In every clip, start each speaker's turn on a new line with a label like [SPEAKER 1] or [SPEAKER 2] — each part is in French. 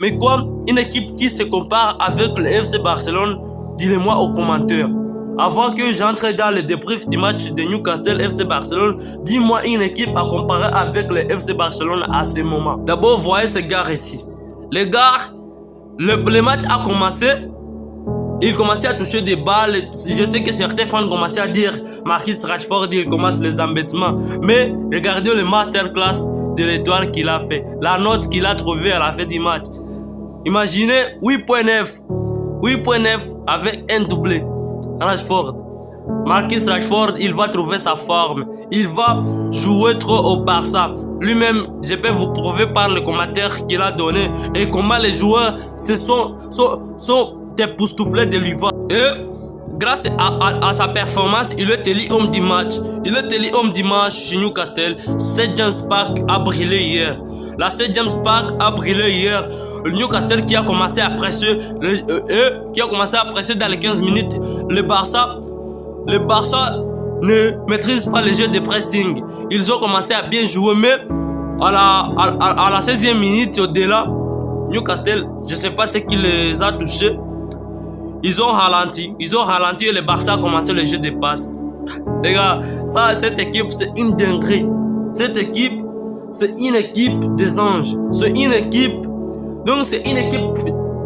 [SPEAKER 1] Mais comme une équipe qui se compare avec le FC Barcelone, dites-moi aux commentaires. Avant que j'entre dans le débrief du match de Newcastle FC Barcelone, dis-moi une équipe à comparer avec le FC Barcelone à ce moment. D'abord, voyez ces gars ici. Les gars, le match a commencé. Il commençait à toucher des balles. Je sais que certains fans commençaient à dire Marcus Rashford, il commence les embêtements. Mais regardez le masterclass de l'étoile qu'il a fait. La note qu'il a trouvée à la fin du match. Imaginez 8.9. 8.9 avec un doublé. Rashford. Marcus Rashford, il va trouver sa forme. Il va jouer trop au Barça. Lui-même, je peux vous prouver par le commentaire qu'il a donné et comment les joueurs se sont époustouflés de lui voir. Et grâce à sa performance, il est élu homme du match. Il est élu homme du match chez Newcastle. St. James Park a brillé hier. La St. James Park a brillé hier. Le Newcastle qui a commencé à presser, dans les 15 minutes. Le Barça ne maîtrise pas le jeu de pressing. Ils ont commencé à bien jouer, mais à la 16e minute au-delà, Newcastle, je ne sais pas ce qui les a touchés. Ils ont ralenti et le Barça a commencé le jeu de passe. Les gars, cette équipe, c'est une dinguerie. Cette équipe, c'est une équipe des anges. C'est une équipe. Donc, c'est une équipe.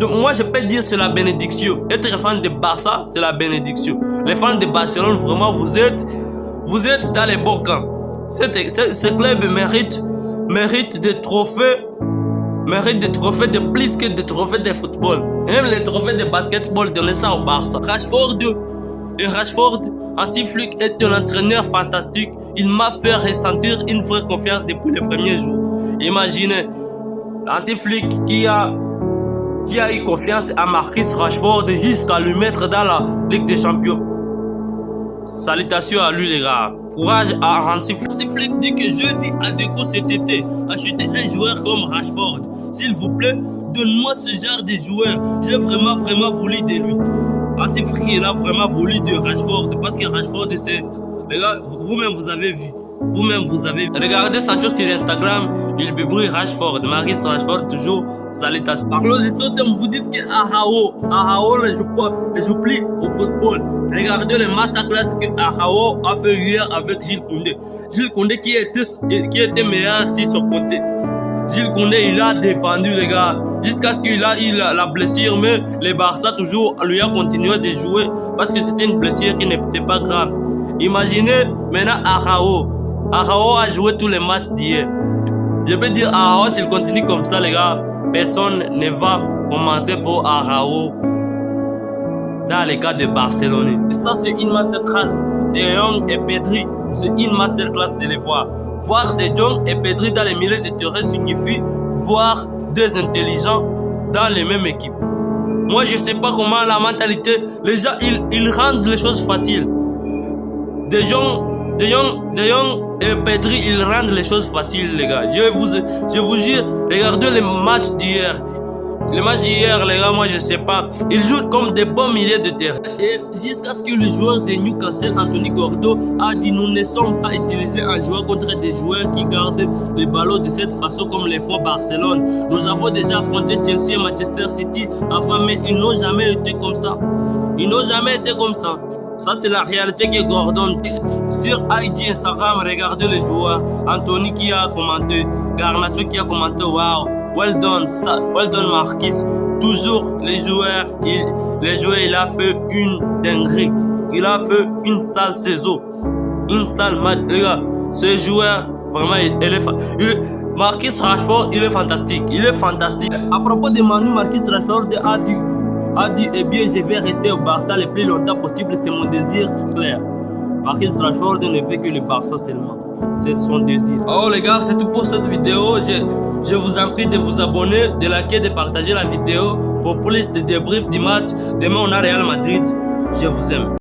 [SPEAKER 1] Moi, je peux dire c'est la bénédiction. Être fan de Barça, c'est la bénédiction. Les fans de Barcelone, vraiment, vous êtes dans les bons camps. Ce club mérite des trophées. Mérite des trophées de plus que des trophées de football. Même les trophées de basketball donnent ça au Barça. Rashford, Hansi Flick est un entraîneur fantastique. Il m'a fait ressentir une vraie confiance depuis le premier jour. Imaginez, Hansi Flick qui a eu confiance à Marcus Rashford jusqu'à lui mettre dans la Ligue des Champions. Salutations à lui les gars. Courage à Hansi Flick. Hansi Flick dit que jeudi à Déco cet été, achetez un joueur comme Rashford. S'il vous plaît, donne-moi ce genre de joueur. J'ai vraiment voulu de lui. Hansi Flick il a vraiment voulu de Rashford parce que Rashford c'est... Les gars, vous-même vous avez vu. Regardez Sancho sur Instagram, il bébrouille Rashford. Marcus Rashford toujours salutations. Parlons de ce thème, vous dites que Arao ne joue plus au football. Regardez le masterclass que Arao a fait hier avec Jules Koundé. Jules Koundé qui était meilleur sur son côté. Jules Koundé il a défendu les gars jusqu'à ce qu'il a eu la blessure, mais le Barça toujours lui a continué de jouer parce que c'était une blessure qui n'était pas grave. Imaginez maintenant Arao a joué tous les matchs d'hier. Je peux dire Arao, s'il continue comme ça les gars, personne ne va commencer pour Arao dans les cas de Barcelone. Et ça c'est une masterclass de Jong et Pedri. C'est une masterclass de les voir. Voir de Jong et Pedri dans les milieux de terrain signifie voir deux intelligents dans les mêmes équipes. Moi je sais pas comment la mentalité, les gens ils rendent les choses faciles. De Jong et Pedri, ils rendent les choses faciles, les gars. Je vous jure, regardez les matchs d'hier. Les matchs d'hier, les gars, moi je sais pas. Ils jouent comme des bons milieux de terrain. Et jusqu'à ce que le joueur de Newcastle, Anthony Gordo, a dit nous ne sommes pas utilisés un joueur contre des joueurs qui gardent les ballons de cette façon comme les font Barcelone. Nous avons déjà affronté Chelsea et Manchester City avant, mais ils n'ont jamais été comme ça. Ça, c'est la réalité que Gordon dit. Sur IG Instagram, regardez les joueurs. Anthony qui a commenté, Garnacho qui a commenté, wow, well done Marcus. Toujours les joueurs, il a fait une dinguerie. Il a fait une sale saison. Une sale match, les gars. Ce joueur, vraiment, Marcus Rashford, il est fantastique. À propos de Manu, Marcus Rashford a dit eh bien je vais rester au Barça le plus longtemps possible, c'est mon désir clair. Marcus Rashford ne fait que le Barça seulement, c'est son désir. Oh les gars, c'est tout pour cette vidéo. Je vous en prie de vous abonner, de liker, de partager la vidéo pour plus de débriefs du match. Demain on a Real Madrid. Je vous aime.